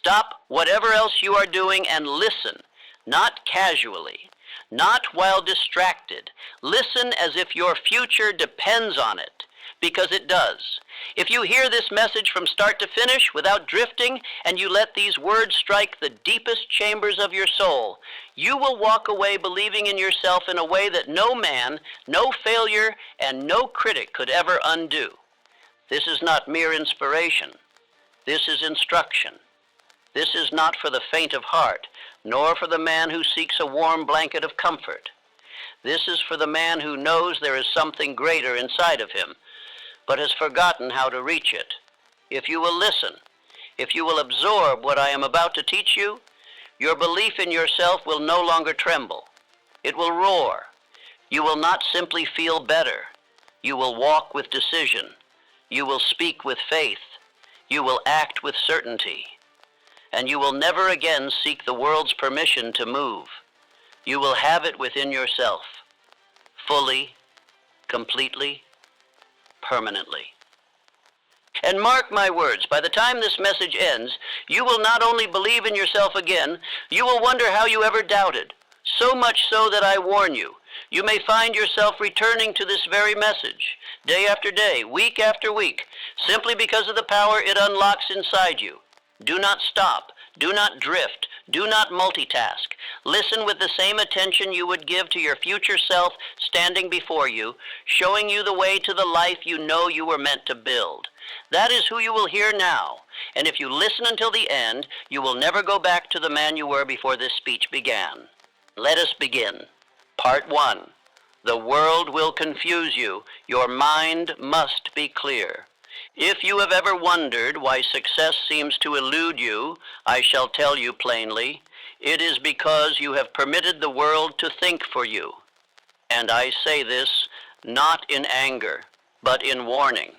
Stop whatever else you are doing and listen, not casually, not while distracted. Listen as if your future depends on it, because it does. If you hear this message from start to finish without drifting, and you let these words strike the deepest chambers of your soul, you will walk away believing in yourself in a way that no man, no failure, and no critic could ever undo. This is not mere inspiration. This is instruction. This is not for the faint of heart, nor for the man who seeks a warm blanket of comfort. This is for the man who knows there is something greater inside of him, but has forgotten how to reach it. If you will listen, if you will absorb what I am about to teach you, your belief in yourself will no longer tremble. It will roar. You will not simply feel better. You will walk with decision. You will speak with faith. You will act with certainty. And you will never again seek the world's permission to move. You will have it within yourself, fully, completely, permanently. And mark my words, by the time this message ends, you will not only believe in yourself again, you will wonder how you ever doubted. So much so that I warn you, you may find yourself returning to this very message, day after day, week after week, simply because of the power it unlocks inside you. Do not stop. Do not drift. Do not multitask. Listen with the same attention you would give to your future self standing before you, showing you the way to the life you know you were meant to build. That is who you will hear now, and if you listen until the end, you will never go back to the man you were before this speech began. Let us begin. Part 1. The world will confuse you. Your mind must be clear. If you have ever wondered why success seems to elude you, I shall tell you plainly, it is because you have permitted the world to think for you. And I say this not in anger, but in warning.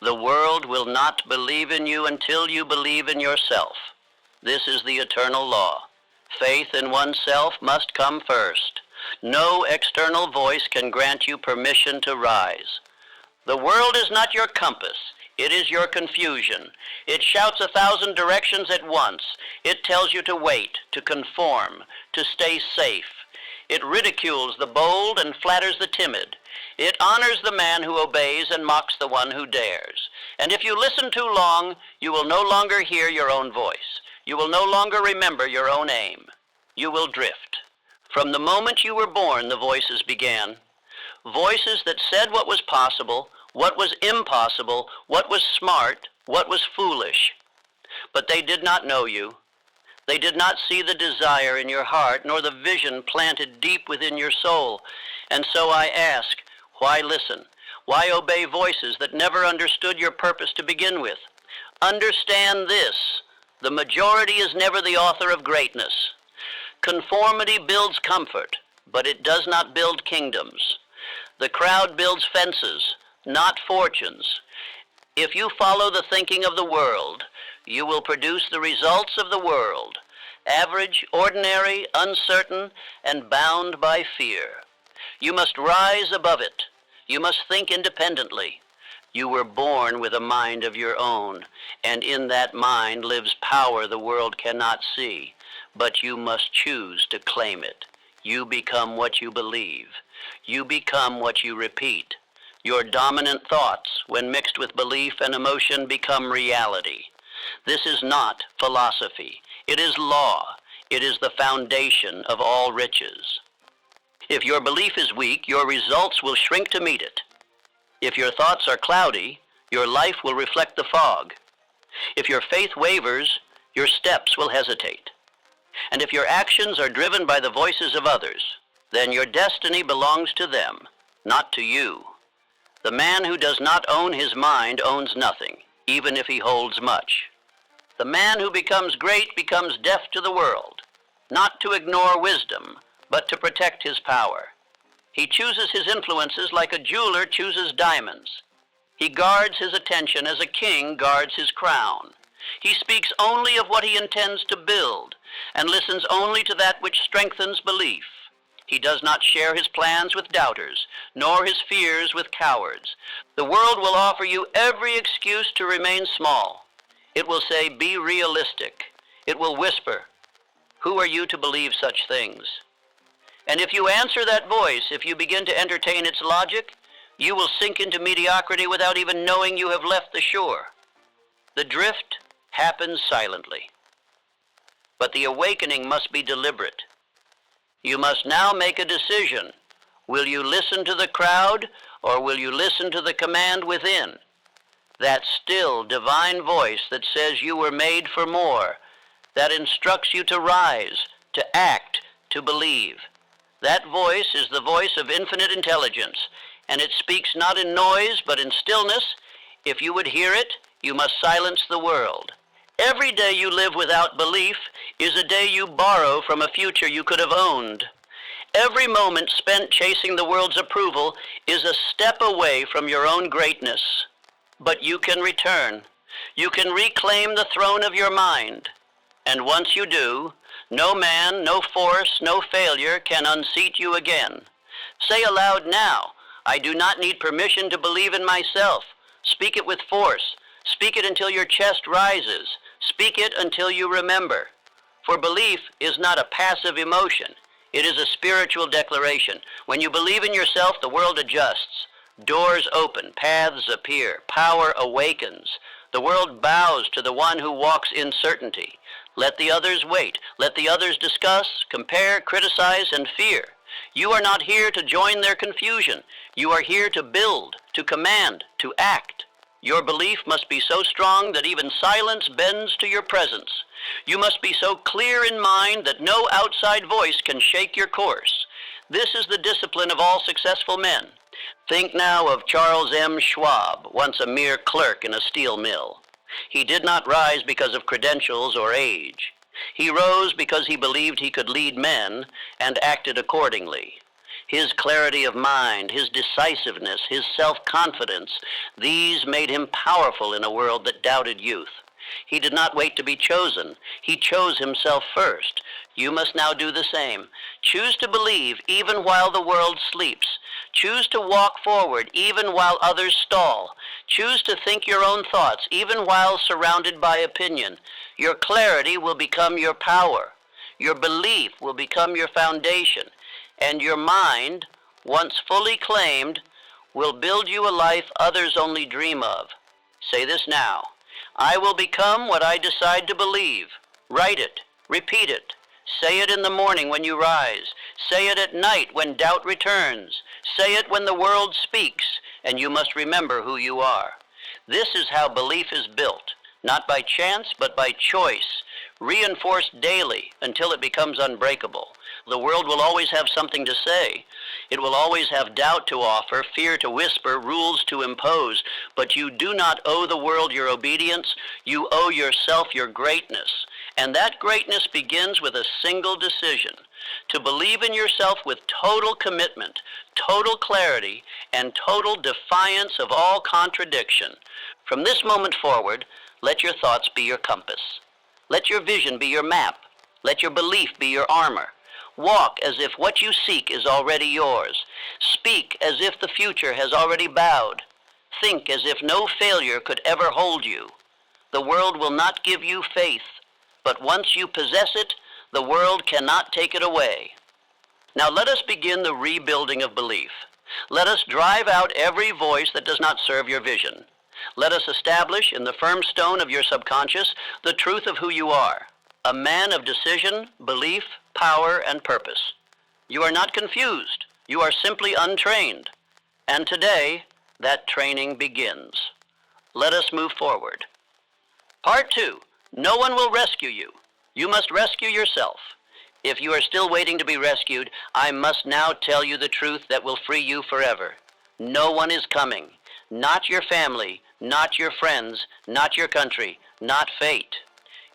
The world will not believe in you until you believe in yourself. This is the eternal law. Faith in oneself must come first. No external voice can grant you permission to rise. The world is not your compass. It is your confusion. It shouts 1,000 directions at once. It tells you to wait, to conform, to stay safe. It ridicules the bold and flatters the timid. It honors the man who obeys and mocks the one who dares. And if you listen too long, you will no longer hear your own voice. You will no longer remember your own aim. You will drift. From the moment you were born, the voices began. Voices that said what was possible, what was impossible, what was smart, what was foolish. But they did not know you. They did not see the desire in your heart, nor the vision planted deep within your soul. And so I ask, why listen? Why obey voices that never understood your purpose to begin with? Understand this: the majority is never the author of greatness. Conformity builds comfort, but it does not build kingdoms. The crowd builds fences, not fortunes. If you follow the thinking of the world, you will produce the results of the world: average, ordinary, uncertain, and bound by fear. You must rise above it. You must think independently. You were born with a mind of your own, and in that mind lives power the world cannot see, but you must choose to claim it. You become what you believe. You become what you repeat. Your dominant thoughts, when mixed with belief and emotion, become reality. This is not philosophy. It is law. It is the foundation of all riches. If your belief is weak, your results will shrink to meet it. If your thoughts are cloudy, your life will reflect the fog. If your faith wavers, your steps will hesitate. And if your actions are driven by the voices of others, then your destiny belongs to them, not to you. The man who does not own his mind owns nothing, even if he holds much. The man who becomes great becomes deaf to the world, not to ignore wisdom, but to protect his power. He chooses his influences like a jeweler chooses diamonds. He guards his attention as a king guards his crown. He speaks only of what he intends to build, and listens only to that which strengthens belief. He does not share his plans with doubters, nor his fears with cowards. The world will offer you every excuse to remain small. It will say, be realistic. It will whisper, "Who are you to believe such things?" And if you answer that voice, if you begin to entertain its logic, you will sink into mediocrity without even knowing you have left the shore. The drift happens silently. But the awakening must be deliberate. You must now make a decision. Will you listen to the crowd, or will you listen to the command within? That still, divine voice that says you were made for more, that instructs you to rise, to act, to believe. That voice is the voice of infinite intelligence, and it speaks not in noise, but in stillness. If you would hear it, you must silence the world. Every day you live without belief is a day you borrow from a future you could have owned. Every moment spent chasing the world's approval is a step away from your own greatness. But you can return. You can reclaim the throne of your mind. And once you do, no man, no force, no failure can unseat you again. Say aloud now, "I do not need permission to believe in myself." Speak it with force. Speak it until your chest rises. Speak it until you remember. For belief is not a passive emotion. It is a spiritual declaration. When you believe in yourself, the world adjusts. Doors open, paths appear, power awakens. The world bows to the one who walks in certainty. Let the others wait. Let the others discuss, compare, criticize, and fear. You are not here to join their confusion. You are here to build, to command, to act. Your belief must be so strong that even silence bends to your presence. You must be so clear in mind that no outside voice can shake your course. This is the discipline of all successful men. Think now of Charles M. Schwab, once a mere clerk in a steel mill. He did not rise because of credentials or age. He rose because he believed he could lead men and acted accordingly. His clarity of mind, his decisiveness, his self-confidence, these made him powerful in a world that doubted youth. He did not wait to be chosen. He chose himself first. You must now do the same. Choose to believe even while the world sleeps. Choose to walk forward even while others stall. Choose to think your own thoughts even while surrounded by opinion. Your clarity will become your power. Your belief will become your foundation. And your mind, once fully claimed, will build you a life others only dream of. Say this now. I will become what I decide to believe. Write it. Repeat it. Say it in the morning when you rise. Say it at night when doubt returns. Say it when the world speaks, and you must remember who you are. This is how belief is built, not by chance, but by choice, reinforced daily until it becomes unbreakable. The world will always have something to say. It will always have doubt to offer, fear to whisper, rules to impose. But you do not owe the world your obedience. You owe yourself your greatness. And that greatness begins with a single decision: to believe in yourself with total commitment, total clarity, and total defiance of all contradiction. From this moment forward, let your thoughts be your compass. Let your vision be your map. Let your belief be your armor. Walk as if what you seek is already yours. Speak as if the future has already bowed. Think as if no failure could ever hold you. The world will not give you faith, but once you possess it, the world cannot take it away. Now let us begin the rebuilding of belief. Let us drive out every voice that does not serve your vision. Let us establish in the firm stone of your subconscious the truth of who you are. A man of decision, belief, power, and purpose. You are not confused. You are simply untrained. And today, that training begins. Let us move forward. Part 2. No one will rescue you. You must rescue yourself. If you are still waiting to be rescued, I must now tell you the truth that will free you forever. No one is coming. Not your family, not your friends, not your country, not fate.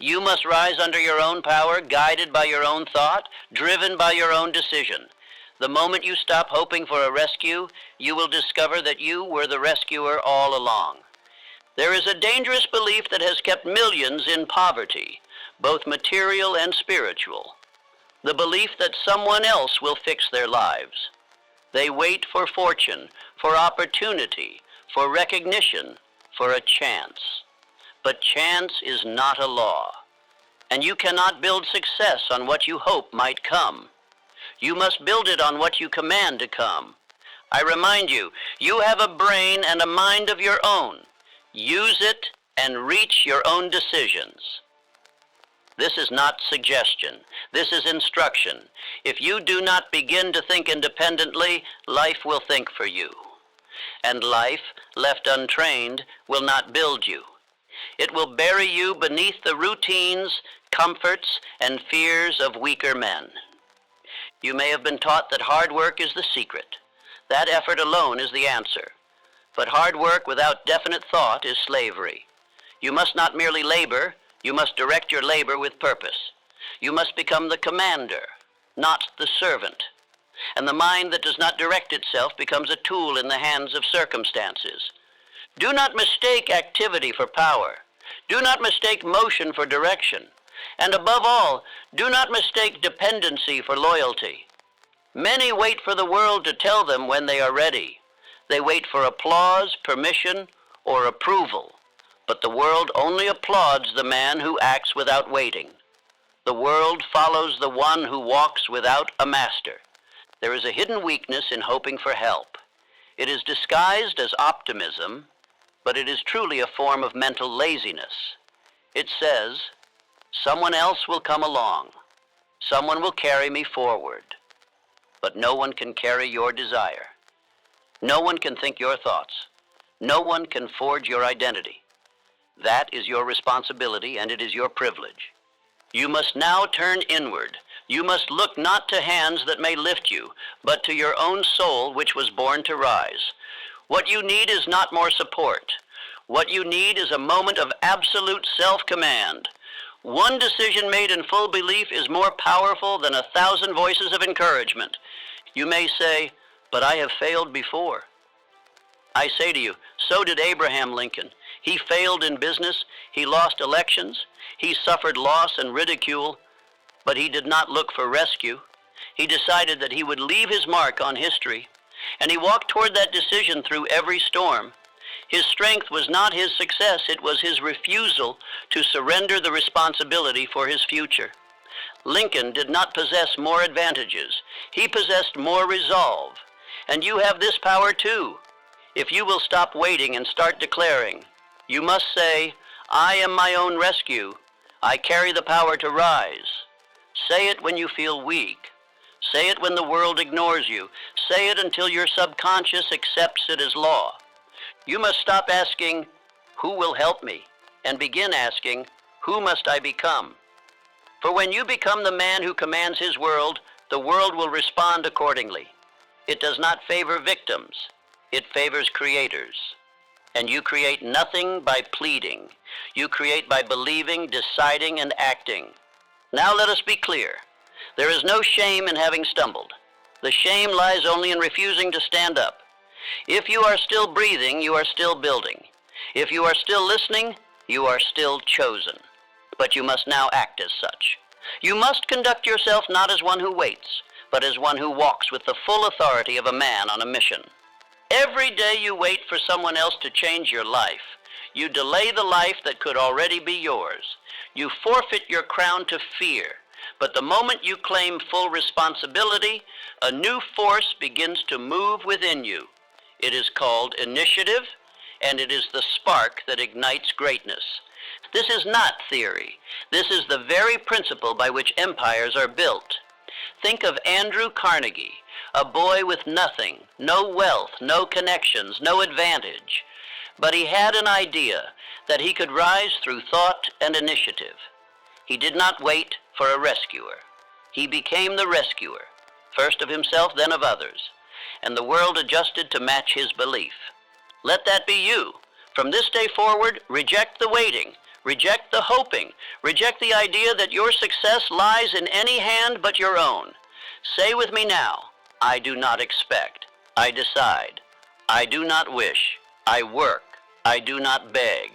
You must rise under your own power, guided by your own thought, driven by your own decision. The moment you stop hoping for a rescue, you will discover that you were the rescuer all along. There is a dangerous belief that has kept millions in poverty, both material and spiritual. The belief that someone else will fix their lives. They wait for fortune, for opportunity, for recognition, for a chance. But chance is not a law. And you cannot build success on what you hope might come. You must build it on what you command to come. I remind you, you have a brain and a mind of your own. Use it and reach your own decisions. This is not suggestion. This is instruction. If you do not begin to think independently, life will think for you. And life, left untrained, will not build you. It will bury you beneath the routines, comforts, and fears of weaker men. You may have been taught that hard work is the secret. That effort alone is the answer. But hard work without definite thought is slavery. You must not merely labor, you must direct your labor with purpose. You must become the commander, not the servant. And the mind that does not direct itself becomes a tool in the hands of circumstances. Do not mistake activity for power. Do not mistake motion for direction. And above all, do not mistake dependency for loyalty. Many wait for the world to tell them when they are ready. They wait for applause, permission, or approval. But the world only applauds the man who acts without waiting. The world follows the one who walks without a master. There is a hidden weakness in hoping for help. It is disguised as optimism, but it is truly a form of mental laziness. It says, someone else will come along. Someone will carry me forward. But no one can carry your desire. No one can think your thoughts. No one can forge your identity. That is your responsibility, and it is your privilege. You must now turn inward. You must look not to hands that may lift you, but to your own soul which was born to rise. What you need is not more support. What you need is a moment of absolute self-command. One decision made in full belief is more powerful than 1,000 voices of encouragement. You may say, but I have failed before. I say to you, so did Abraham Lincoln. He failed in business, he lost elections, he suffered loss and ridicule, but he did not look for rescue. He decided that he would leave his mark on history, and he walked toward that decision through every storm. His strength was not his success, it was his refusal to surrender the responsibility for his future. Lincoln did not possess more advantages. He possessed more resolve. And you have this power too. If you will stop waiting and start declaring, you must say, I am my own rescue. I carry the power to rise. Say it when you feel weak. Say it when the world ignores you. Say it until your subconscious accepts it as law. You must stop asking, who will help me? And begin asking, who must I become? For when you become the man who commands his world, the world will respond accordingly. It does not favor victims. It favors creators. And you create nothing by pleading. You create by believing, deciding, and acting. Now let us be clear. There is no shame in having stumbled. The shame lies only in refusing to stand up. If you are still breathing, you are still building. If you are still listening, you are still chosen. But you must now act as such. You must conduct yourself not as one who waits, but as one who walks with the full authority of a man on a mission. Every day you wait for someone else to change your life. You delay the life that could already be yours. You forfeit your crown to fear. But the moment you claim full responsibility, a new force begins to move within you. It is called initiative, and it is the spark that ignites greatness. This is not theory. This is the very principle by which empires are built. Think of Andrew Carnegie, a boy with nothing, no wealth, no connections, no advantage. But he had an idea that he could rise through thought and initiative. He did not wait for a rescuer. He became the rescuer, first of himself, then of others. And the world adjusted to match his belief. Let that be you. From this day forward, reject the waiting. Reject the hoping. Reject the idea that your success lies in any hand but your own. Say with me now, I do not expect. I decide. I do not wish. I work. I do not beg.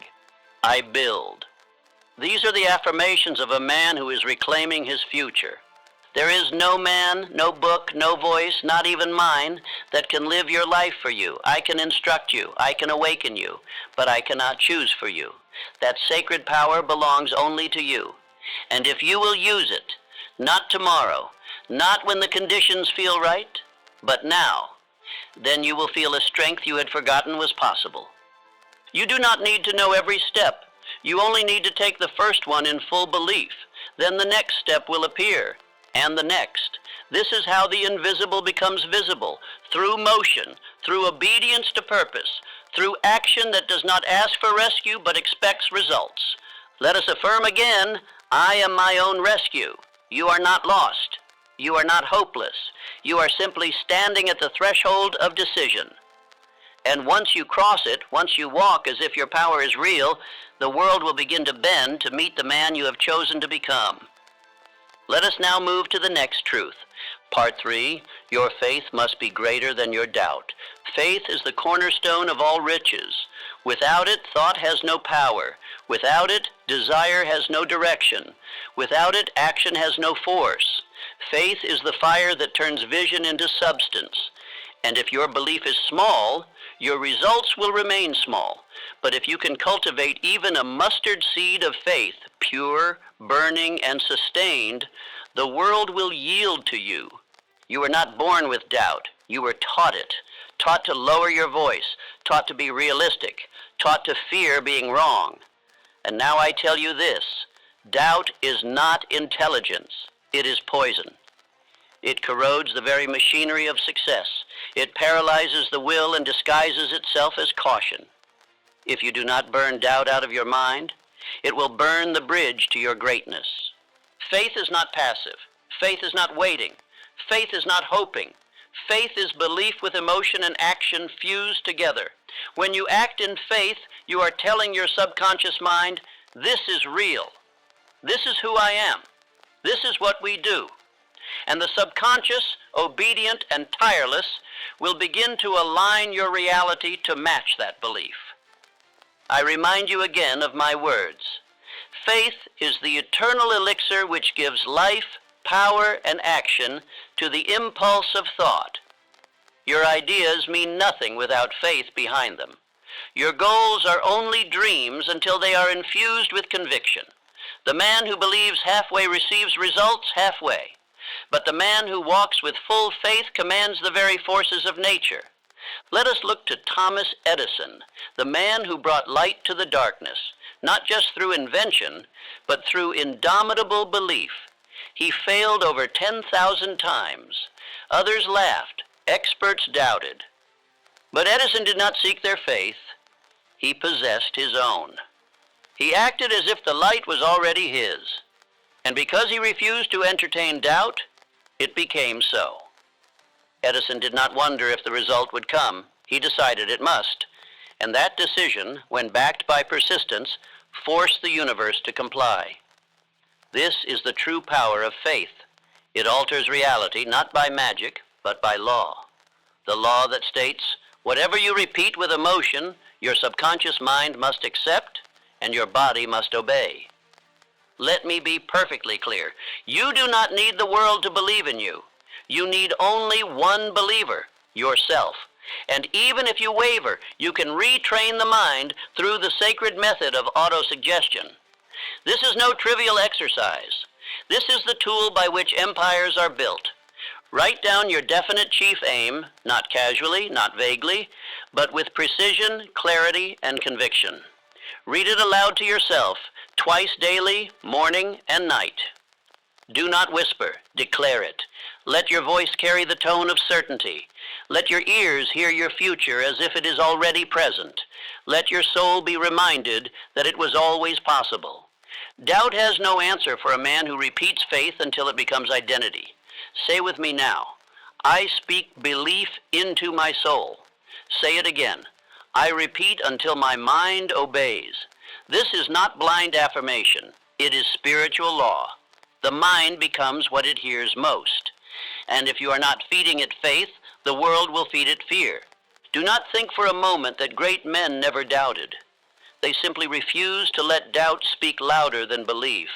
I build. These are the affirmations of a man who is reclaiming his future. There is no man, no book, no voice, not even mine, that can live your life for you. I can instruct you. I can awaken you. But I cannot choose for you. That sacred power belongs only to you. And if you will use it, not tomorrow, not when the conditions feel right, but now, then you will feel a strength you had forgotten was possible. You do not need to know every step. You only need to take the first one in full belief. Then the next step will appear, and the next. This is how the invisible becomes visible, through motion, through obedience to purpose, through action that does not ask for rescue but expects results. Let us affirm again, I am my own rescue. You are not lost. You are not hopeless. You are simply standing at the threshold of decision. And once you cross it, once you walk as if your power is real, the world will begin to bend to meet the man you have chosen to become. Let us now move to the next truth. Part 3, your faith must be greater than your doubt. Faith is the cornerstone of all riches. Without it, thought has no power. Without it, desire has no direction. Without it, action has no force. Faith is the fire that turns vision into substance. And if your belief is small, your results will remain small. But if you can cultivate even a mustard seed of faith, pure, burning, and sustained, the world will yield to you. You were not born with doubt. You were taught it. Taught to lower your voice. Taught to be realistic. Taught to fear being wrong. And now I tell you this, doubt is not intelligence. It is poison. It corrodes the very machinery of success. It paralyzes the will and disguises itself as caution. If you do not burn doubt out of your mind, it will burn the bridge to your greatness. Faith is not passive. Faith is not waiting. Faith is not hoping. Faith is belief with emotion and action fused together. When you act in faith, you are telling your subconscious mind, this is real. This is who I am. This is what we do. And the subconscious, obedient and tireless, will begin to align your reality to match that belief. I remind you again of my words. Faith is the eternal elixir which gives life, power, and action to the impulse of thought. Your ideas mean nothing without faith behind them. Your goals are only dreams until they are infused with conviction. The man who believes halfway receives results halfway. But the man who walks with full faith commands the very forces of nature. Let us look to Thomas Edison, the man who brought light to the darkness, not just through invention, but through indomitable belief. He failed over 10,000 times. Others laughed. Experts doubted. But Edison did not seek their faith. He possessed his own. He acted as if the light was already his. And because he refused to entertain doubt, it became so. Edison did not wonder if the result would come. He decided it must. And that decision, when backed by persistence, forced the universe to comply. This is the true power of faith. It alters reality not by magic, but by law. The law that states, whatever you repeat with emotion, your subconscious mind must accept, and your body must obey. Let me be perfectly clear. You do not need the world to believe in you. You need only one believer, yourself. And even if you waver, you can retrain the mind through the sacred method of autosuggestion. This is no trivial exercise. This is the tool by which empires are built. Write down your definite chief aim, not casually, not vaguely, but with precision, clarity, and conviction. Read it aloud to yourself, twice daily, morning and night. Do not whisper, declare it. Let your voice carry the tone of certainty. Let your ears hear your future as if it is already present. Let your soul be reminded that it was always possible. Doubt has no answer for a man who repeats faith until it becomes identity. Say with me now, I speak belief into my soul. Say it again. I repeat until my mind obeys. This is not blind affirmation. It is spiritual law. The mind becomes what it hears most. And if you are not feeding it faith, the world will feed it fear. Do not think for a moment that great men never doubted. They simply refused to let doubt speak louder than belief.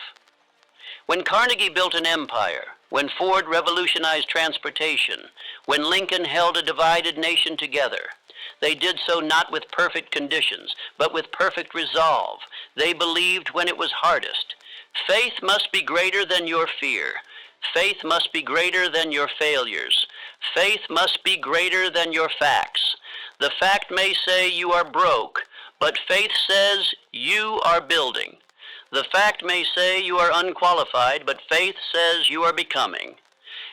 When Carnegie built an empire, when Ford revolutionized transportation, when Lincoln held a divided nation together, they did so not with perfect conditions, but with perfect resolve. They believed when it was hardest. Faith must be greater than your fear. Faith must be greater than your failures. Faith must be greater than your facts. The fact may say you are broke, but faith says you are building. The fact may say you are unqualified, but faith says you are becoming.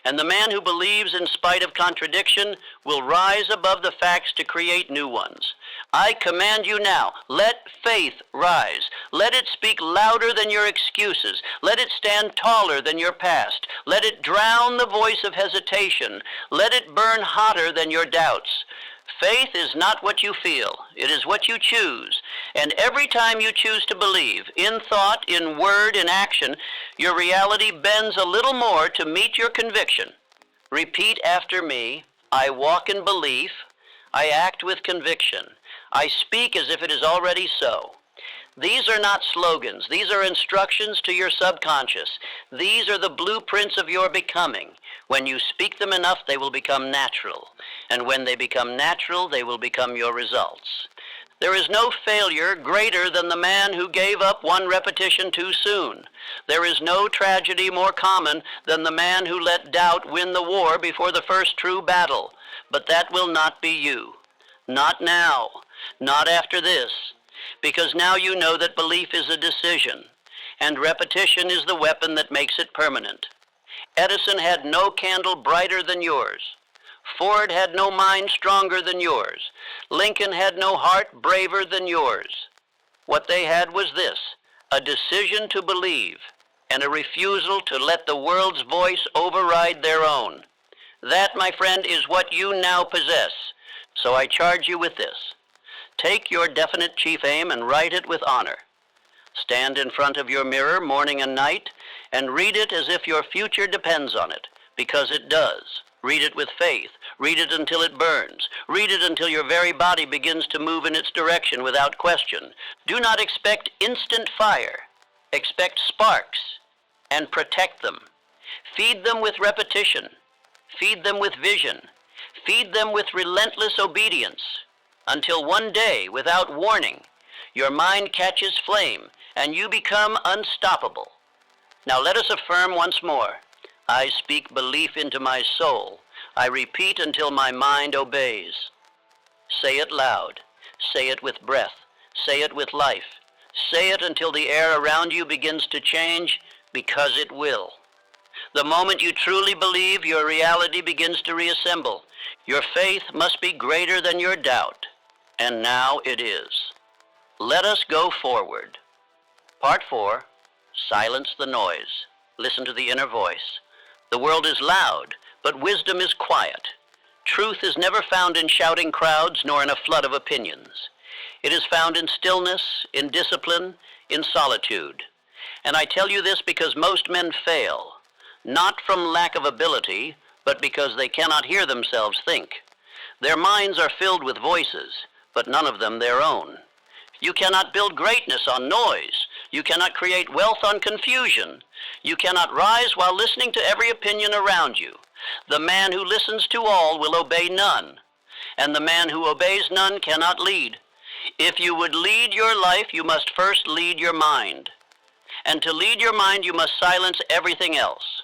And the man who believes in spite of contradiction will rise above the facts to create new ones. I command you now, let faith rise. Let it speak louder than your excuses. Let it stand taller than your past. Let it drown the voice of hesitation. Let it burn hotter than your doubts. Faith is not what you feel, it is what you choose. And every time you choose to believe, in thought, in word, in action, your reality bends a little more to meet your conviction. Repeat after me, I walk in belief, I act with conviction, I speak as if it is already so. These are not slogans, these are instructions to your subconscious. These are the blueprints of your becoming. When you speak them enough, they will become natural. And when they become natural, they will become your results. There is no failure greater than the man who gave up one repetition too soon. There is no tragedy more common than the man who let doubt win the war before the first true battle. But that will not be you. Not now. Not after this. Because now you know that belief is a decision, and repetition is the weapon that makes it permanent. Edison had no candle brighter than yours. Ford had no mind stronger than yours. Lincoln had no heart braver than yours. What they had was this, a decision to believe and a refusal to let the world's voice override their own. That, my friend, is what you now possess. So I charge you with this. Take your definite chief aim and write it with honor. Stand in front of your mirror morning and night and read it as if your future depends on it, because it does. Read it with faith. Read it until it burns. Read it until your very body begins to move in its direction without question. Do not expect instant fire. Expect sparks and protect them. Feed them with repetition. Feed them with vision. Feed them with relentless obedience until one day, without warning, your mind catches flame and you become unstoppable. Now let us affirm once more. I speak belief into my soul. I repeat until my mind obeys. Say it loud. Say it with breath. Say it with life. Say it until the air around you begins to change, because it will. The moment you truly believe, your reality begins to reassemble. Your faith must be greater than your doubt. And now it is. Let us go forward. Part 4, silence the noise. Listen to the inner voice. The world is loud, but wisdom is quiet. Truth is never found in shouting crowds nor in a flood of opinions. It is found in stillness, in discipline, in solitude. And I tell you this because most men fail, not from lack of ability, but because they cannot hear themselves think. Their minds are filled with voices, but none of them their own. You cannot build greatness on noise. You cannot create wealth on confusion. You cannot rise while listening to every opinion around you. The man who listens to all will obey none, and the man who obeys none cannot lead. If you would lead your life, you must first lead your mind. And to lead your mind, you must silence everything else.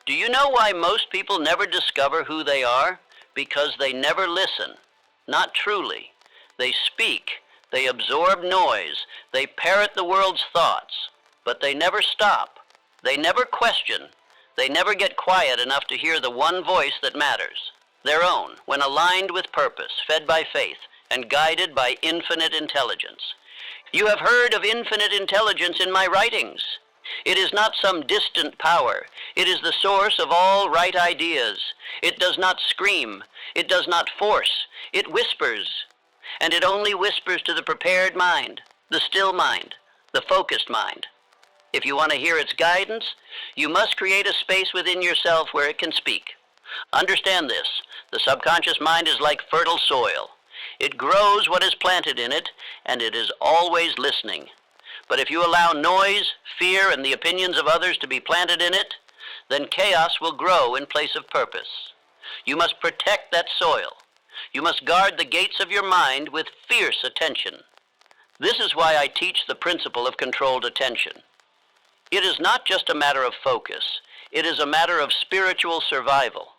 Do you know why most people never discover who they are? Because they never listen. Not truly. They speak. They absorb noise. They parrot the world's thoughts. But they never stop. They never question. They never get quiet enough to hear the one voice that matters. Their own, when aligned with purpose, fed by faith, and guided by infinite intelligence. You have heard of infinite intelligence in my writings. It is not some distant power. It is the source of all right ideas. It does not scream. It does not force. It whispers. And it only whispers to the prepared mind, the still mind, the focused mind. If you want to hear its guidance, you must create a space within yourself where it can speak. Understand this. The subconscious mind is like fertile soil. It grows what is planted in it, and it is always listening. But if you allow noise, fear, and the opinions of others to be planted in it, then chaos will grow in place of purpose. You must protect that soil. You must guard the gates of your mind with fierce attention. This is why I teach the principle of controlled attention. It is not just a matter of focus. It is a matter of spiritual survival.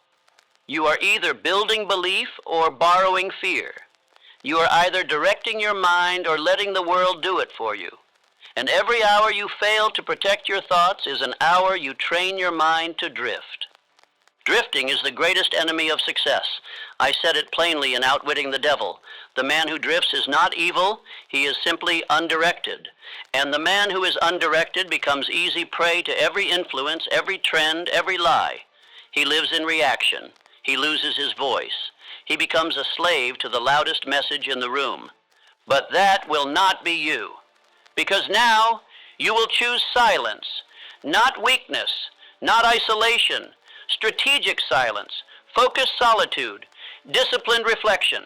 You are either building belief or borrowing fear. You are either directing your mind or letting the world do it for you. And every hour you fail to protect your thoughts is an hour you train your mind to drift. Drifting is the greatest enemy of success. I said it plainly in Outwitting the Devil. The man who drifts is not evil, he is simply undirected. And the man who is undirected becomes easy prey to every influence, every trend, every lie. He lives in reaction. He loses his voice. He becomes a slave to the loudest message in the room. But that will not be you. Because now you will choose silence, not weakness, not isolation, strategic silence, focused solitude, disciplined reflection.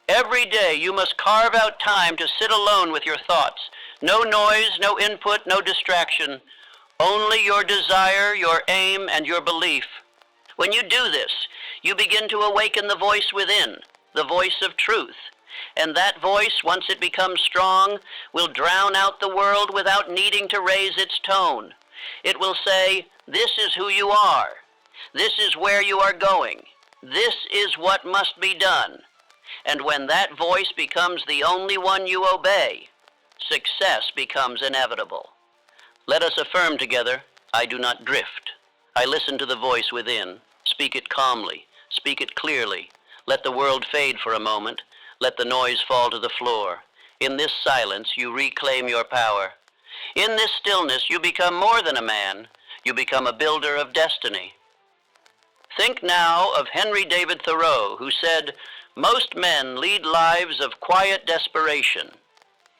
Every day you must carve out time to sit alone with your thoughts. No noise, no input, no distraction. Only your desire, your aim, and your belief. When you do this, you begin to awaken the voice within, the voice of truth. And that voice, once it becomes strong, will drown out the world without needing to raise its tone. It will say, "This is who you are. This is where you are going. This is what must be done." And when that voice becomes the only one you obey, success becomes inevitable. Let us affirm together, I do not drift. I listen to the voice within. Speak it calmly. Speak it clearly. Let the world fade for a moment. Let the noise fall to the floor. In this silence, you reclaim your power. In this stillness, you become more than a man. You become a builder of destiny. Think now of Henry David Thoreau, who said, "Most men lead lives of quiet desperation."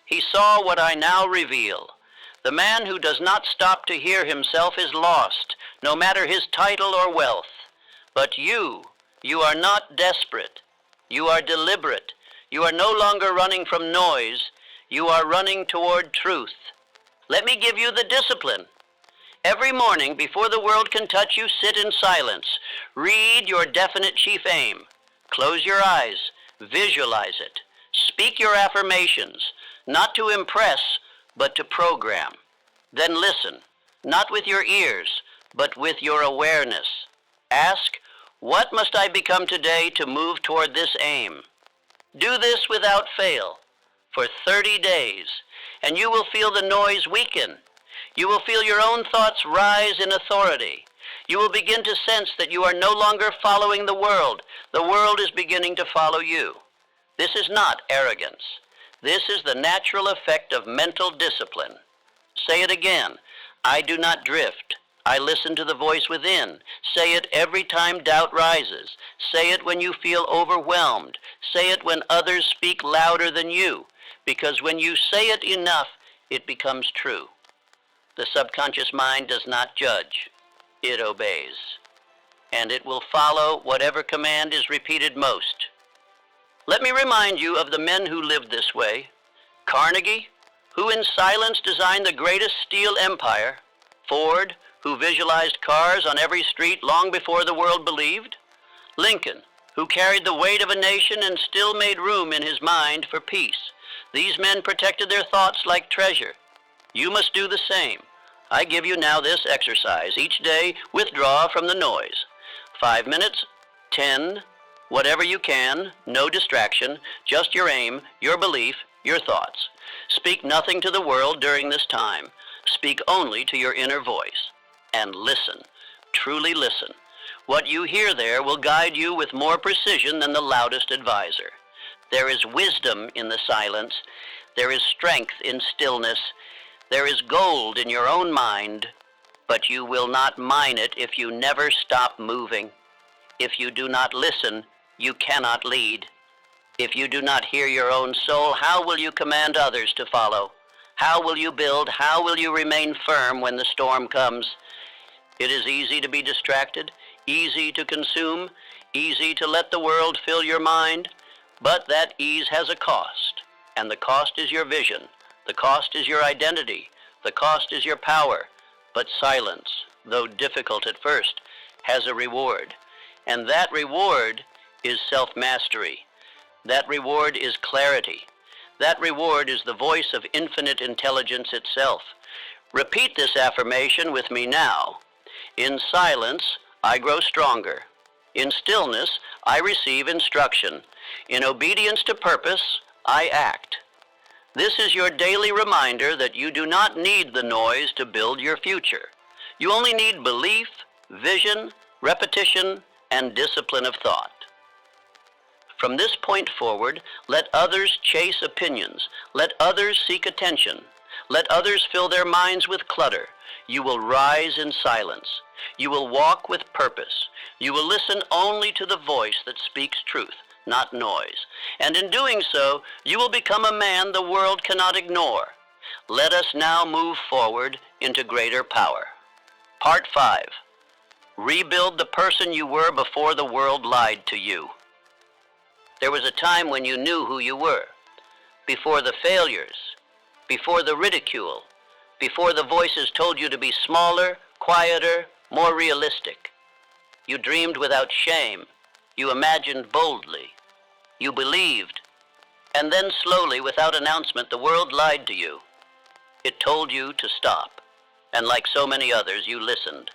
He saw what I now reveal. The man who does not stop to hear himself is lost, no matter his title or wealth. But you are not desperate. You are deliberate. You are no longer running from noise. You are running toward truth. Let me give you the discipline. Every morning, before the world can touch you, sit in silence. Read your definite chief aim. Close your eyes. Visualize it. Speak your affirmations, not to impress, but to program. Then listen, not with your ears, but with your awareness. Ask, what must I become today to move toward this aim? Do this without fail for 30 days, and you will feel the noise weaken. You will feel your own thoughts rise in authority. You will begin to sense that you are no longer following the world. The world is beginning to follow you. This is not arrogance. This is the natural effect of mental discipline. Say it again. I do not drift. I listen to the voice within. Say it every time doubt rises. Say it when you feel overwhelmed. Say it when others speak louder than you. Because when you say it enough, it becomes true. The subconscious mind does not judge. It obeys. And it will follow whatever command is repeated most. Let me remind you of the men who lived this way. Carnegie, who in silence designed the greatest steel empire. Ford, who visualized cars on every street long before the world believed. Lincoln, who carried the weight of a nation and still made room in his mind for peace. These men protected their thoughts like treasure. You must do the same. I give you now this exercise. Each day, withdraw from the noise. 5 minutes, 10, whatever you can, no distraction, just your aim, your belief, your thoughts. Speak nothing to the world during this time. Speak only to your inner voice. And listen, truly listen. What you hear there will guide you with more precision than the loudest advisor. There is wisdom in the silence. There is strength in stillness. There is gold in your own mind, but you will not mine it if you never stop moving. If you do not listen, you cannot lead. If you do not hear your own soul, how will you command others to follow? How will you build? How will you remain firm when the storm comes? It is easy to be distracted, easy to consume, easy to let the world fill your mind, but that ease has a cost, and the cost is your vision. The cost is your identity. The cost is your power. But silence, though difficult at first, has a reward. And that reward is self-mastery. That reward is clarity. That reward is the voice of infinite intelligence itself. Repeat this affirmation with me now. In silence, I grow stronger. In stillness, I receive instruction. In obedience to purpose, I act. This is your daily reminder that you do not need the noise to build your future. You only need belief, vision, repetition, and discipline of thought. From this point forward, let others chase opinions. Let others seek attention. Let others fill their minds with clutter. You will rise in silence. You will walk with purpose. You will listen only to the voice that speaks truth, not noise. And in doing so, you will become a man the world cannot ignore. Let us now move forward into greater power. Part 5. Rebuild the person you were before the world lied to you. There was a time when you knew who you were, before the failures, before the ridicule, before the voices told you to be smaller, quieter, more realistic. You dreamed without shame. You imagined boldly. You believed. And then slowly, without announcement, the world lied to you. It told you to stop. And like so many others, you listened.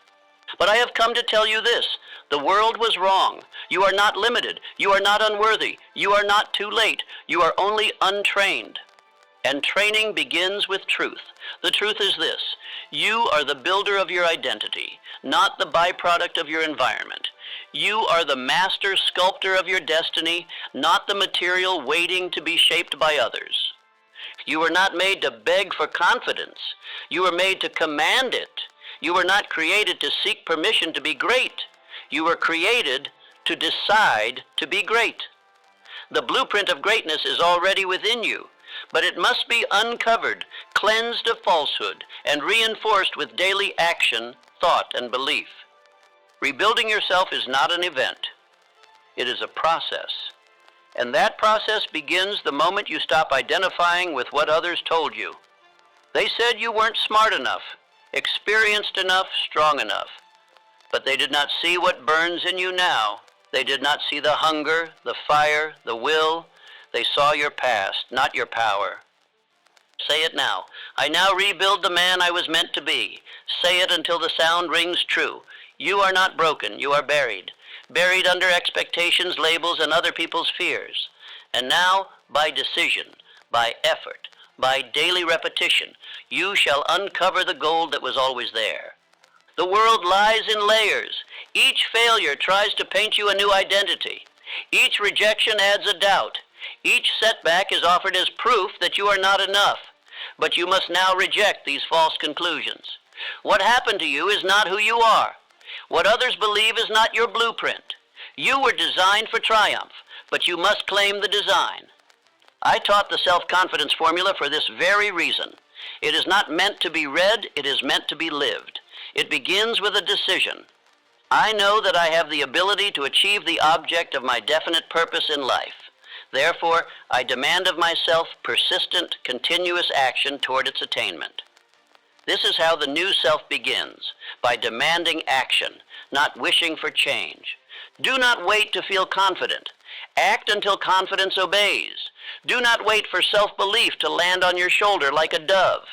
But I have come to tell you this. The world was wrong. You are not limited. You are not unworthy. You are not too late. You are only untrained. And training begins with truth. The truth is this: you are the builder of your identity, not the byproduct of your environment. You are the master sculptor of your destiny, not the material waiting to be shaped by others. You were not made to beg for confidence. You were made to command it. You were not created to seek permission to be great. You were created to decide to be great. The blueprint of greatness is already within you, but it must be uncovered, cleansed of falsehood, and reinforced with daily action, thought, and belief. Rebuilding yourself is not an event. It is a process. And that process begins the moment you stop identifying with what others told you. They said you weren't smart enough, experienced enough, strong enough. But they did not see what burns in you now. They did not see the hunger, the fire, the will. They saw your past, not your power. Say it now. I now rebuild the man I was meant to be. Say it until the sound rings true. You are not broken. You are buried. Buried under expectations, labels, and other people's fears. And now, by decision, by effort, by daily repetition, you shall uncover the gold that was always there. The world lies in layers. Each failure tries to paint you a new identity. Each rejection adds a doubt. Each setback is offered as proof that you are not enough. But you must now reject these false conclusions. What happened to you is not who you are. What others believe is not your blueprint. You were designed for triumph, but you must claim the design. I taught the self-confidence formula for this very reason. It is not meant to be read, it is meant to be lived. It begins with a decision. I know that I have the ability to achieve the object of my definite purpose in life. Therefore, I demand of myself persistent, continuous action toward its attainment. This is how the new self begins, by demanding action, not wishing for change. Do not wait to feel confident. Act until confidence obeys. Do not wait for self-belief to land on your shoulder like a dove.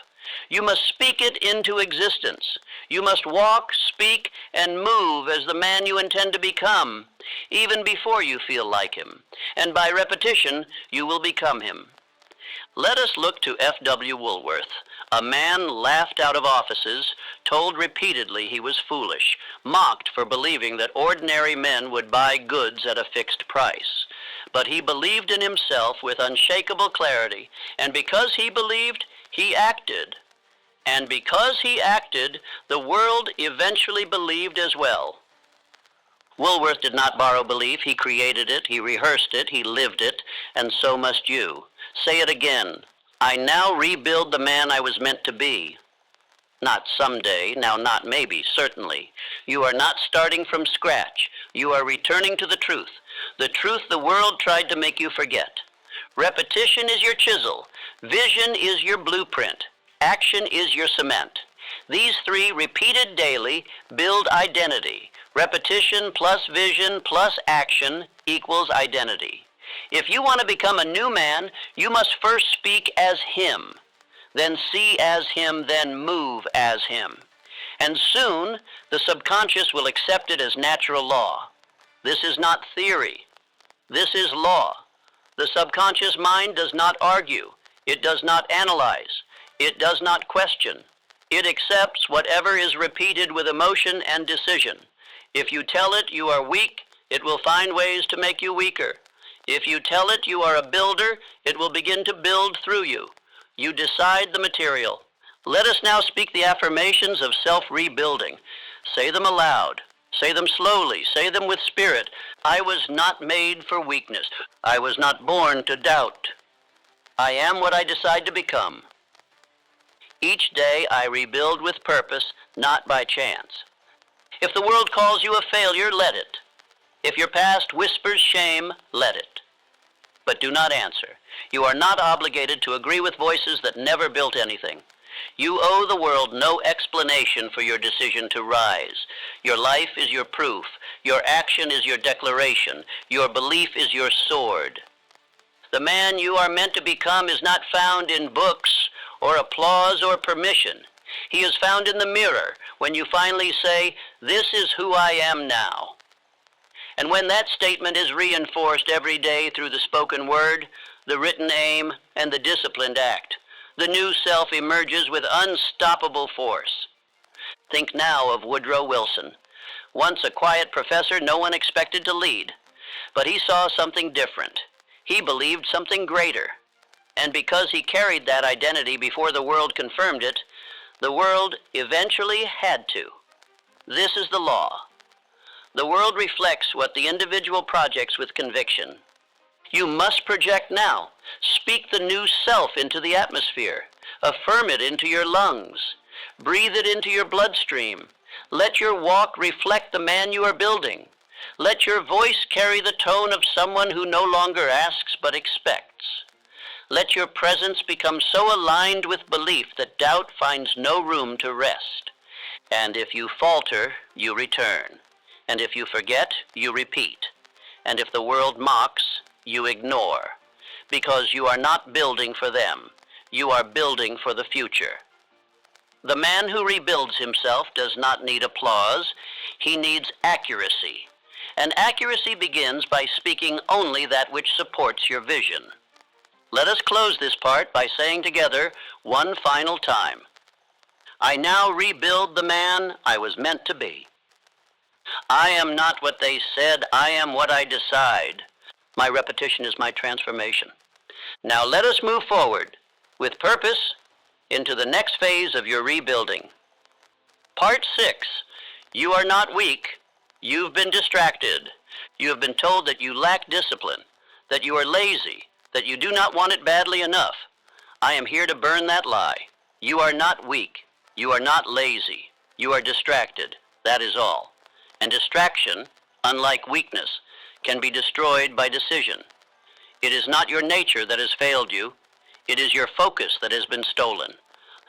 You must speak it into existence. You must walk, speak, and move as the man you intend to become, even before you feel like him. And by repetition, you will become him. Let us look to F.W. Woolworth, a man laughed out of offices, told repeatedly he was foolish, mocked for believing that ordinary men would buy goods at a fixed price. But he believed in himself with unshakable clarity, and because he believed, he acted. And because he acted, the world eventually believed as well. Woolworth did not borrow belief. He created it, he rehearsed it, he lived it, and so must you. Say it again. I now rebuild the man I was meant to be. Not someday, now not maybe, certainly. You are not starting from scratch. You are returning to the truth the world tried to make you forget. Repetition is your chisel. Vision is your blueprint. Action is your cement. These three, repeated daily, build identity. Repetition plus vision plus action equals identity. If you want to become a new man, you must first speak as him. then see as him, then move as him. And soon the subconscious will accept it as natural law. This is not theory. This is law. The subconscious mind does not argue. It does not analyze. It does not question. It accepts whatever is repeated with emotion and decision. If you tell it you are weak, it will find ways to make you weaker. If you tell it you are a builder, it will begin to build through you. You decide the material. Let us now speak the affirmations of self-rebuilding. Say them aloud. Say them slowly. Say them with spirit. I was not made for weakness. I was not born to doubt. I am what I decide to become. Each day I rebuild with purpose, not by chance. If the world calls you a failure, let it. If your past whispers shame, let it. But do not answer. You are not obligated to agree with voices that never built anything. You owe the world no explanation for your decision to rise. Your life is your proof. Your action is your declaration. Your belief is your sword. The man you are meant to become is not found in books or applause or permission. He is found in the mirror when you finally say, "This is who I am now." And when that statement is reinforced every day through the spoken word, the written aim, and the disciplined act, the new self emerges with unstoppable force. Think now of Woodrow Wilson. Once a quiet professor no one expected to lead, but he saw something different. He believed something greater. And because he carried that identity before the world confirmed it, the world eventually had to. This is the law. The world reflects what the individual projects with conviction. You must project now. Speak the new self into the atmosphere. Affirm it into your lungs. Breathe it into your bloodstream. Let your walk reflect the man you are building. Let your voice carry the tone of someone who no longer asks but expects. Let your presence become so aligned with belief that doubt finds no room to rest. And if you falter, you return. And if you forget, you repeat. And if the world mocks, you ignore. Because you are not building for them. You are building for the future. The man who rebuilds himself does not need applause. He needs accuracy. And accuracy begins by speaking only that which supports your vision. Let us close this part by saying together one final time, I now rebuild the man I was meant to be. I am not what they said, I am what I decide. My repetition is my transformation. Now let us move forward with purpose into the next phase of your rebuilding. Part 6. You are not weak. You've been distracted. You have been told that you lack discipline, that you are lazy, that you do not want it badly enough. I am here to burn that lie. You are not weak. You are not lazy. You are distracted. That is all. And distraction, unlike weakness, can be destroyed by decision. It is not your nature that has failed you. It is your focus that has been stolen.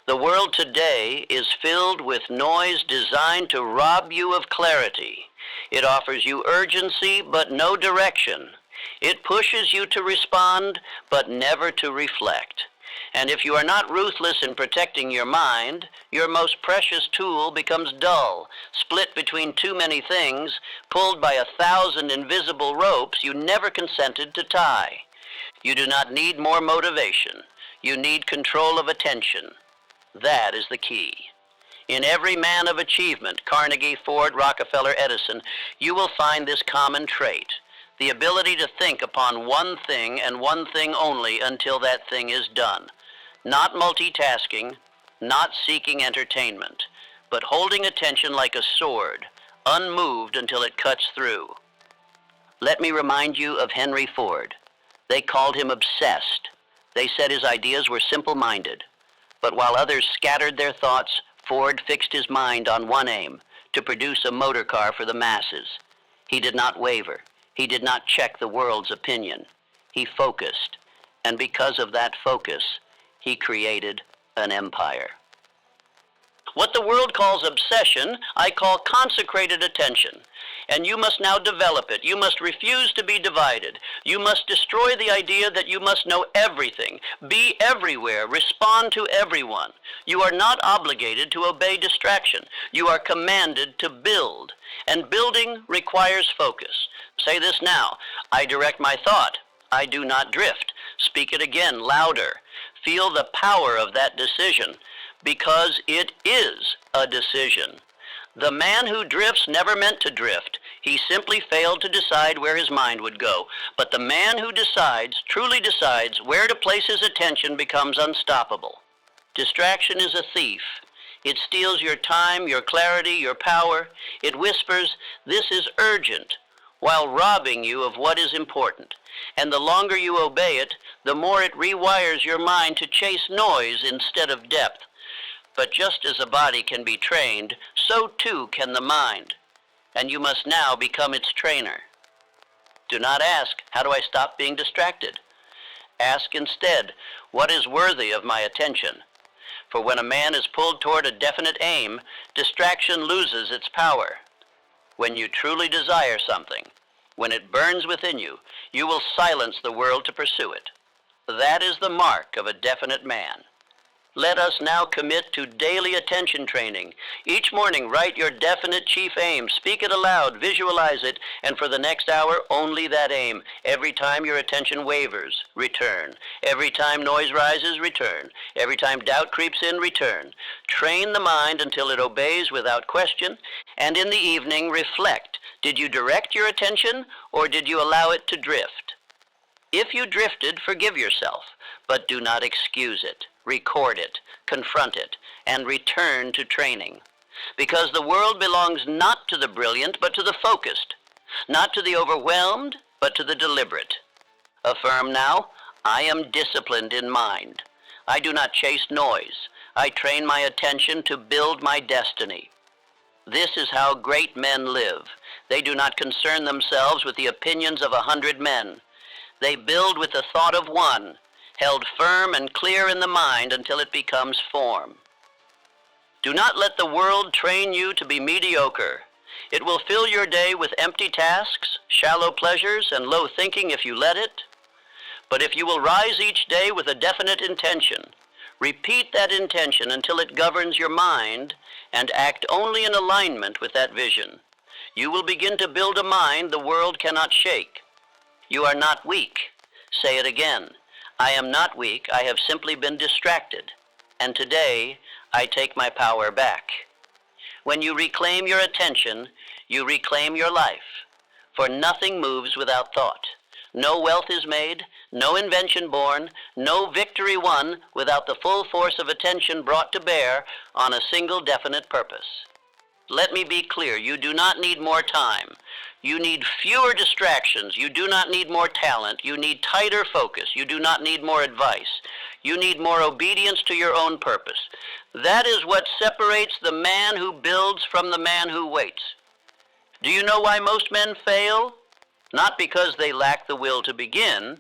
The world today is filled with noise designed to rob you of clarity. It offers you urgency but no direction. It pushes you to respond but never to reflect. And if you are not ruthless in protecting your mind, your most precious tool becomes dull, split between too many things, pulled by 1,000 invisible ropes you never consented to tie. You do not need more motivation. You need control of attention. That is the key. In every man of achievement, Carnegie, Ford, Rockefeller, Edison, you will find this common trait, the ability to think upon one thing and one thing only until that thing is done. Not multitasking, not seeking entertainment, but holding attention like a sword, unmoved until it cuts through. Let me remind you of Henry Ford. They called him obsessed. They said his ideas were simple-minded. But while others scattered their thoughts, Ford fixed his mind on one aim, to produce a motor car for the masses. He did not waver. He did not check the world's opinion. He focused, and because of that focus, he created an empire. What the world calls obsession, I call consecrated attention. And you must now develop it. You must refuse to be divided. You must destroy the idea that you must know everything, be everywhere, respond to everyone. You are not obligated to obey distraction. You are commanded to build. And building requires focus. Say this now. I direct my thought. I do not drift. Speak it again, louder. Feel the power of that decision, because it is a decision. The man who drifts never meant to drift. He simply failed to decide where his mind would go. But the man who decides, truly decides, where to place his attention becomes unstoppable. Distraction is a thief. It steals your time, your clarity, your power. It whispers, "This is urgent," while robbing you of what is important. And the longer you obey it, the more it rewires your mind to chase noise instead of depth. But just as a body can be trained, so too can the mind. And you must now become its trainer. Do not ask, how do I stop being distracted? Ask instead, what is worthy of my attention? For when a man is pulled toward a definite aim, distraction loses its power. When you truly desire something, when it burns within you, you will silence the world to pursue it. That is the mark of a definite man. Let us now commit to daily attention training. Each morning, write your definite chief aim. Speak it aloud, visualize it, and for the next hour, only that aim. Every time your attention wavers, return. Every time noise rises, return. Every time doubt creeps in, return. Train the mind until it obeys without question, and in the evening, reflect. Did you direct your attention, or did you allow it to drift? If you drifted, forgive yourself, but do not excuse it. Record it, confront it, and return to training. Because the world belongs not to the brilliant, but to the focused. Not to the overwhelmed, but to the deliberate. Affirm now, I am disciplined in mind. I do not chase noise. I train my attention to build my destiny. This is how great men live. They do not concern themselves with the opinions of 100 men. They build with the thought of one, held firm and clear in the mind until it becomes form. Do not let the world train you to be mediocre. It will fill your day with empty tasks, shallow pleasures, and low thinking if you let it. But if you will rise each day with a definite intention, repeat that intention until it governs your mind, and act only in alignment with that vision, you will begin to build a mind the world cannot shake. You are not weak. Say it again. I am not weak, I have simply been distracted, and today I take my power back. When you reclaim your attention, you reclaim your life, for nothing moves without thought. No wealth is made, no invention born, no victory won without the full force of attention brought to bear on a single definite purpose. Let me be clear, you do not need more time. You need fewer distractions. You do not need more talent. You need tighter focus. You do not need more advice. You need more obedience to your own purpose. That is what separates the man who builds from the man who waits. Do you know why most men fail? Not because they lack the will to begin,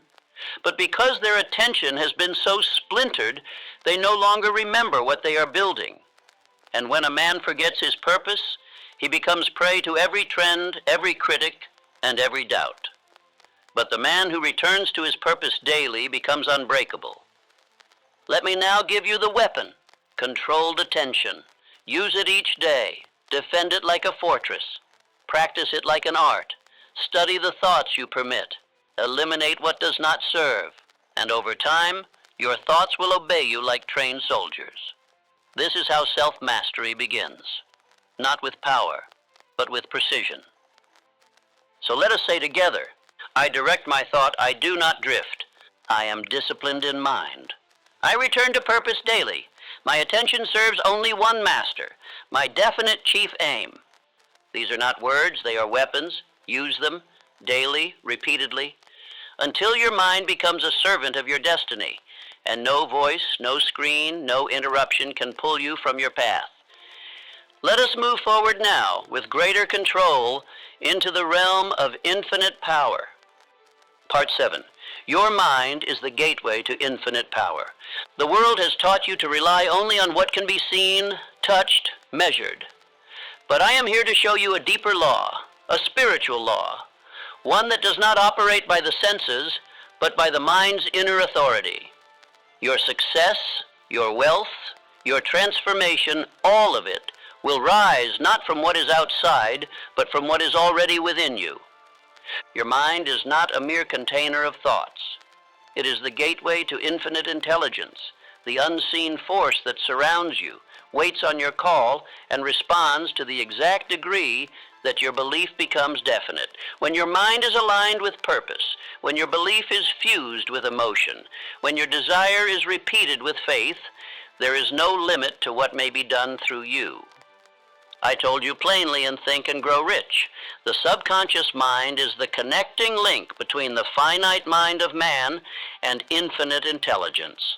but because their attention has been so splintered, they no longer remember what they are building. And when a man forgets his purpose, he becomes prey to every trend, every critic, and every doubt. But the man who returns to his purpose daily becomes unbreakable. Let me now give you the weapon, controlled attention. Use it each day. Defend it like a fortress. Practice it like an art. Study the thoughts you permit. Eliminate what does not serve. And over time, your thoughts will obey you like trained soldiers. This is how self-mastery begins. Not with power, but with precision. So let us say together, I direct my thought, I do not drift. I am disciplined in mind. I return to purpose daily. My attention serves only one master, my definite chief aim. These are not words, they are weapons. Use them daily, repeatedly, until your mind becomes a servant of your destiny, and no voice, no screen, no interruption can pull you from your path. Let us move forward now with greater control into the realm of infinite power. Part 7. Your mind is the gateway to infinite power. The world has taught you to rely only on what can be seen, touched, measured. But I am here to show you a deeper law, a spiritual law, one that does not operate by the senses, but by the mind's inner authority. Your success, your wealth, your transformation, all of it, will rise not from what is outside, but from what is already within you. Your mind is not a mere container of thoughts. It is the gateway to infinite intelligence, the unseen force that surrounds you, waits on your call, and responds to the exact degree that your belief becomes definite. When your mind is aligned with purpose, when your belief is fused with emotion, when your desire is repeated with faith, there is no limit to what may be done through you. I told you plainly in Think and Grow Rich, the subconscious mind is the connecting link between the finite mind of man and infinite intelligence.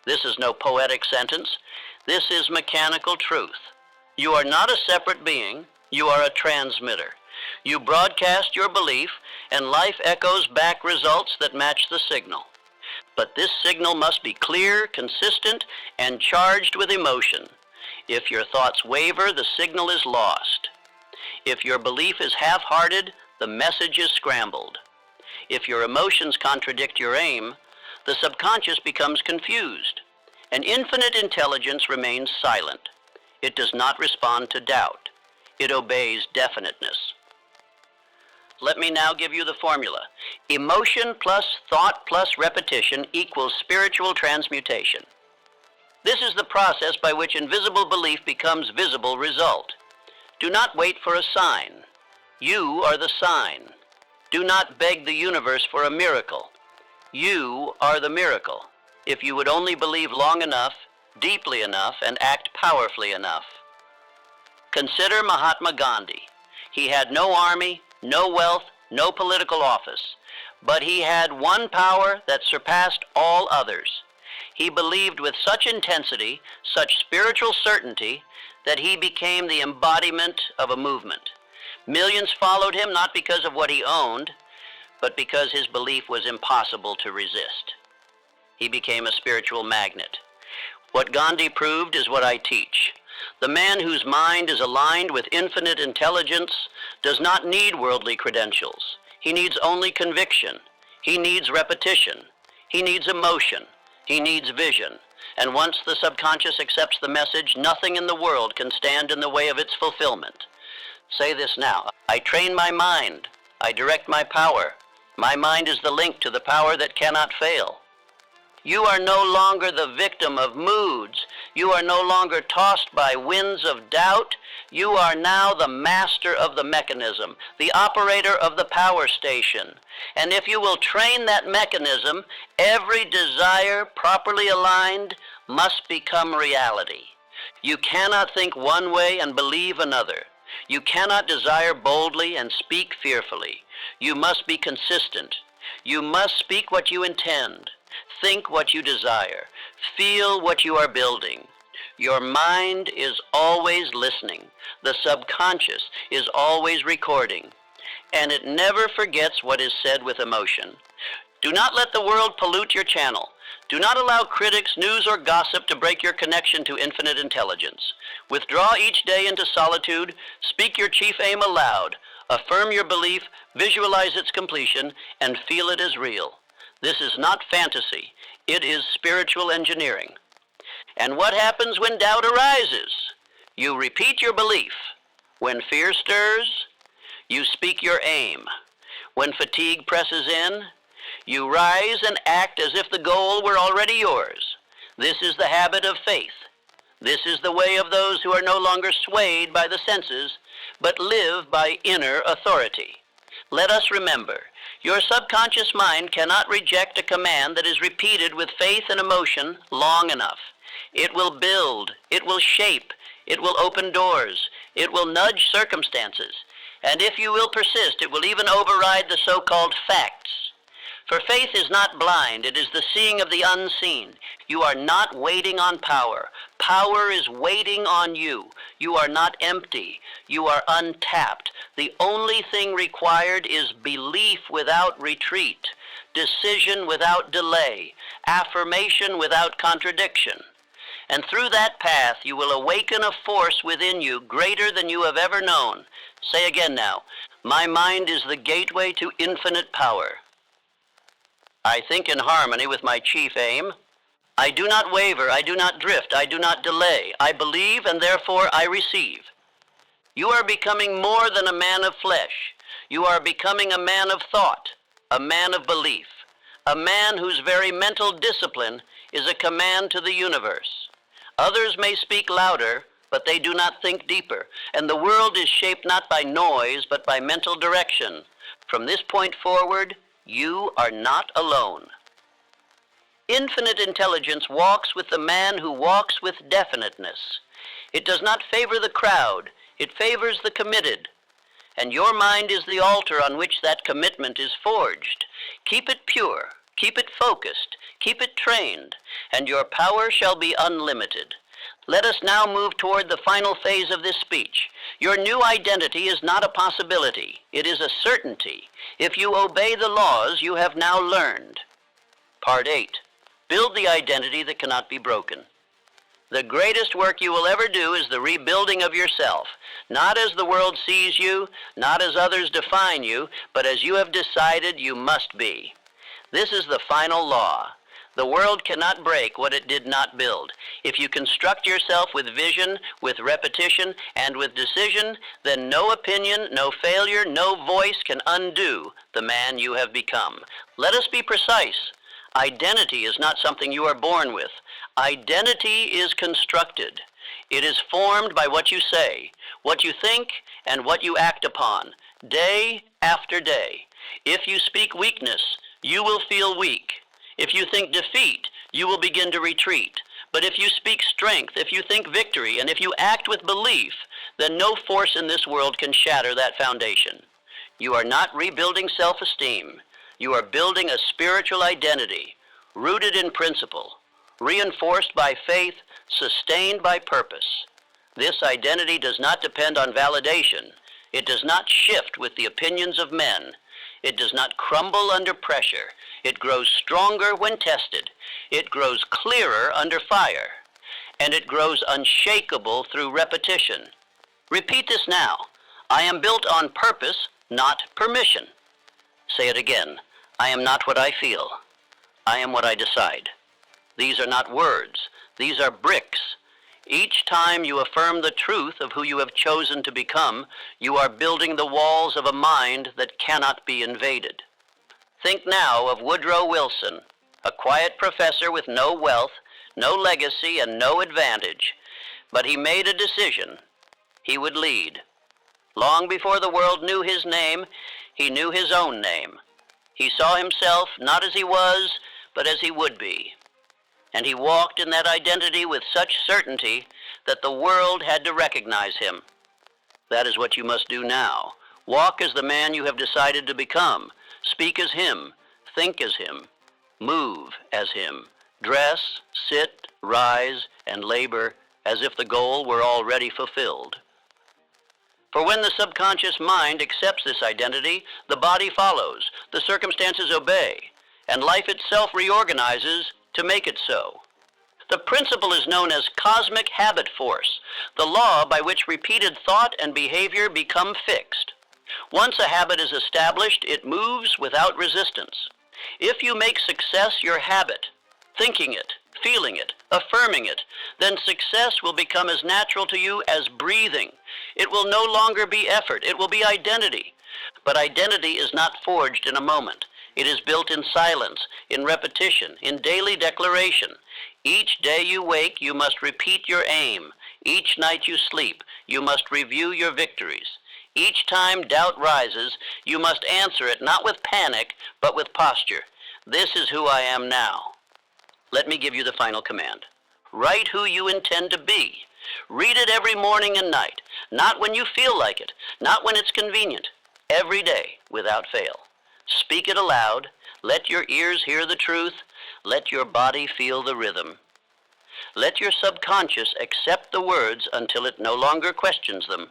This is no poetic sentence. This is mechanical truth. You are not a separate being. You are a transmitter. You broadcast your belief, and life echoes back results that match the signal. But this signal must be clear, consistent, and charged with emotion. If your thoughts waver, the signal is lost. If your belief is half-hearted, the message is scrambled. If your emotions contradict your aim, the subconscious becomes confused. And infinite intelligence remains silent. It does not respond to doubt. It obeys definiteness. Let me now give you the formula. Emotion plus thought plus repetition equals spiritual transmutation. This is the process by which invisible belief becomes visible result. Do not wait for a sign. You are the sign. Do not beg the universe for a miracle. You are the miracle, if you would only believe long enough, deeply enough, and act powerfully enough. Consider Mahatma Gandhi. He had no army, no wealth, no political office, but he had one power that surpassed all others. He believed with such intensity, such spiritual certainty, that he became the embodiment of a movement. Millions followed him not because of what he owned, but because his belief was impossible to resist. He became a spiritual magnet. What Gandhi proved is what I teach. The man whose mind is aligned with infinite intelligence does not need worldly credentials. He needs only conviction. He needs repetition. He needs emotion. He needs vision. And once the subconscious accepts the message, nothing in the world can stand in the way of its fulfillment. Say this now. I train my mind. I direct my power. My mind is the link to the power that cannot fail. You are no longer the victim of moods. You are no longer tossed by winds of doubt. You are now the master of the mechanism, the operator of the power station. And if you will train that mechanism, every desire properly aligned must become reality. You cannot think one way and believe another. You cannot desire boldly and speak fearfully. You must be consistent. You must speak what you intend. Think what you desire. Feel what you are building. Your mind is always listening. The subconscious is always recording. And it never forgets what is said with emotion. Do not let the world pollute your channel. Do not allow critics, news, or gossip to break your connection to infinite intelligence. Withdraw each day into solitude. Speak your chief aim aloud. Affirm your belief, visualize its completion, and feel it as real. This is not fantasy. It is spiritual engineering. And what happens when doubt arises? You repeat your belief. When fear stirs, you speak your aim. When fatigue presses in, you rise and act as if the goal were already yours. This is the habit of faith. This is the way of those who are no longer swayed by the senses, but live by inner authority. Let us remember, your subconscious mind cannot reject a command that is repeated with faith and emotion long enough. It will build, it will shape, it will open doors, it will nudge circumstances, and if you will persist, it will even override the so-called facts. For faith is not blind, it is the seeing of the unseen. You are not waiting on power. Power is waiting on you. You are not empty. You are untapped. The only thing required is belief without retreat. decision without delay, affirmation without contradiction. And through that path you will awaken a force within you greater than you have ever known. Say again now, my mind is the gateway to infinite power. I think in harmony with my chief aim. I do not waver, I do not drift, I do not delay. I believe and therefore I receive. You are becoming more than a man of flesh. You are becoming a man of thought, a man of belief, a man whose very mental discipline is a command to the universe. Others may speak louder, but they do not think deeper, and the world is shaped not by noise, but by mental direction. From this point forward, you are not alone. Infinite intelligence walks with the man who walks with definiteness. It does not favor the crowd, it favors the committed. And your mind is the altar on which that commitment is forged. Keep it pure, keep it focused, keep it trained, and your power shall be unlimited. Let us now move toward the final phase of this speech. Your new identity is not a possibility, it is a certainty. If you obey the laws you have now learned. Part 8. Build the identity that cannot be broken. The greatest work you will ever do is the rebuilding of yourself, not as the world sees you, not as others define you, but as you have decided you must be. This is the final law. The world cannot break what it did not build. If you construct yourself with vision, with repetition, and with decision, then no opinion, no failure, no voice can undo the man you have become. Let us be precise. Identity is not something you are born with. Identity is constructed. It is formed by what you say, what you think, and what you act upon, day after day. If you speak weakness, you will feel weak. If you think defeat, you will begin to retreat. But if you speak strength, if you think victory, and if you act with belief, then no force in this world can shatter that foundation. You are not rebuilding self-esteem. You are building a spiritual identity, rooted in principle, reinforced by faith, sustained by purpose. This identity does not depend on validation. It does not shift with the opinions of men. It does not crumble under pressure. It grows stronger when tested. It grows clearer under fire. And it grows unshakable through repetition. Repeat this now. I am built on purpose, not permission. Say it again. I am not what I feel. I am what I decide. These are not words. These are bricks. Each time you affirm the truth of who you have chosen to become, you are building the walls of a mind that cannot be invaded. Think now of Woodrow Wilson, a quiet professor with no wealth, no legacy, and no advantage. But he made a decision. He would lead. Long before the world knew his name, he knew his own name. He saw himself not as he was, but as he would be. And he walked in that identity with such certainty that the world had to recognize him. That is what you must do now. Walk as the man you have decided to become. Speak as him. Think as him. Move as him. Dress, sit, rise, and labor as if the goal were already fulfilled. For when the subconscious mind accepts this identity, the body follows, the circumstances obey, and life itself reorganizes to make it so. The principle is known as cosmic habit force, the law by which repeated thought and behavior become fixed. Once a habit is established, it moves without resistance. If you make success your habit, thinking it, feeling it, affirming it, then success will become as natural to you as breathing. It will no longer be effort, it will be identity. But identity is not forged in a moment. It is built in silence, in repetition, in daily declaration. Each day you wake, you must repeat your aim. Each night you sleep, you must review your victories. Each time doubt rises, you must answer it not with panic, but with posture. This is who I am now. Let me give you the final command. Write who you intend to be. Read it every morning and night, not when you feel like it, not when it's convenient. Every day, without fail. Speak it aloud. Let your ears hear the truth. Let your body feel the rhythm. Let your subconscious accept the words until it no longer questions them,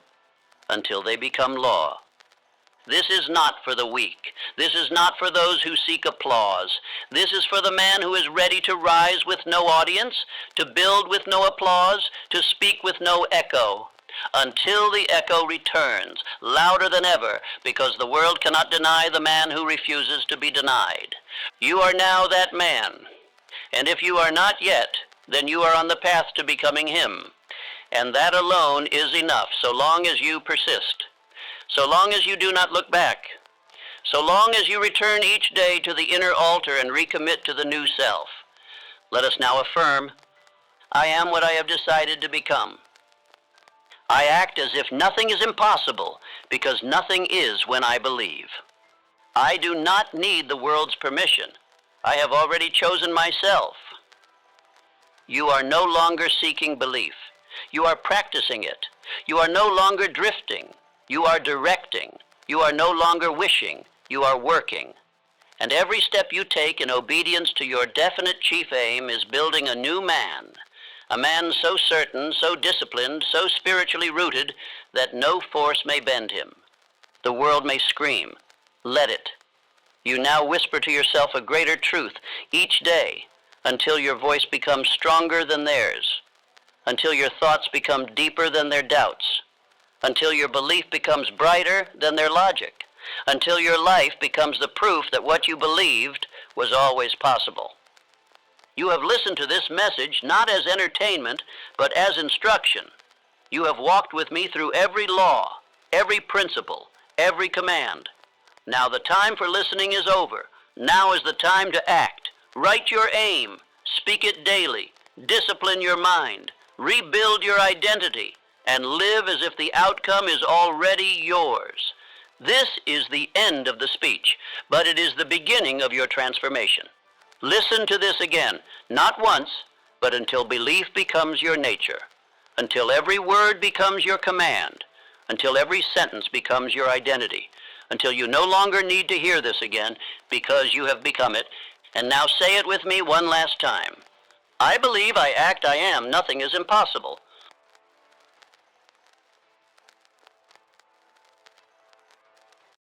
until they become law. This is not for the weak. This is not for those who seek applause. This is for the man who is ready to rise with no audience, to build with no applause, to speak with no echo, until the echo returns, louder than ever, because the world cannot deny the man who refuses to be denied. You are now that man, and if you are not yet, then you are on the path to becoming him. And that alone is enough, so long as you persist. So long as you do not look back, so long as you return each day to the inner altar and recommit to the new self. Let us now affirm, I am what I have decided to become. I act as if nothing is impossible, because nothing is when I believe. I do not need the world's permission. I have already chosen myself. You are no longer seeking belief. You are practicing it. You are no longer drifting. You are directing. You are no longer wishing. You are working. And every step you take in obedience to your definite chief aim is building a new man. A man so certain, so disciplined, so spiritually rooted that no force may bend him. The world may scream. Let it. You now whisper to yourself a greater truth each day until your voice becomes stronger than theirs, until your thoughts become deeper than their doubts, until your belief becomes brighter than their logic, until your life becomes the proof that what you believed was always possible. You have listened to this message not as entertainment, but as instruction. You have walked with me through every law, every principle, every command. Now the time for listening is over. Now is the time to act. Write your aim. Speak it daily. Discipline your mind. Rebuild your identity. And live as if the outcome is already yours. This is the end of the speech, but it is the beginning of your transformation. Listen to this again, not once, but until belief becomes your nature, until every word becomes your command, until every sentence becomes your identity, until you no longer need to hear this again because you have become it. And now say it with me one last time. I believe, I act, I am. Nothing is impossible.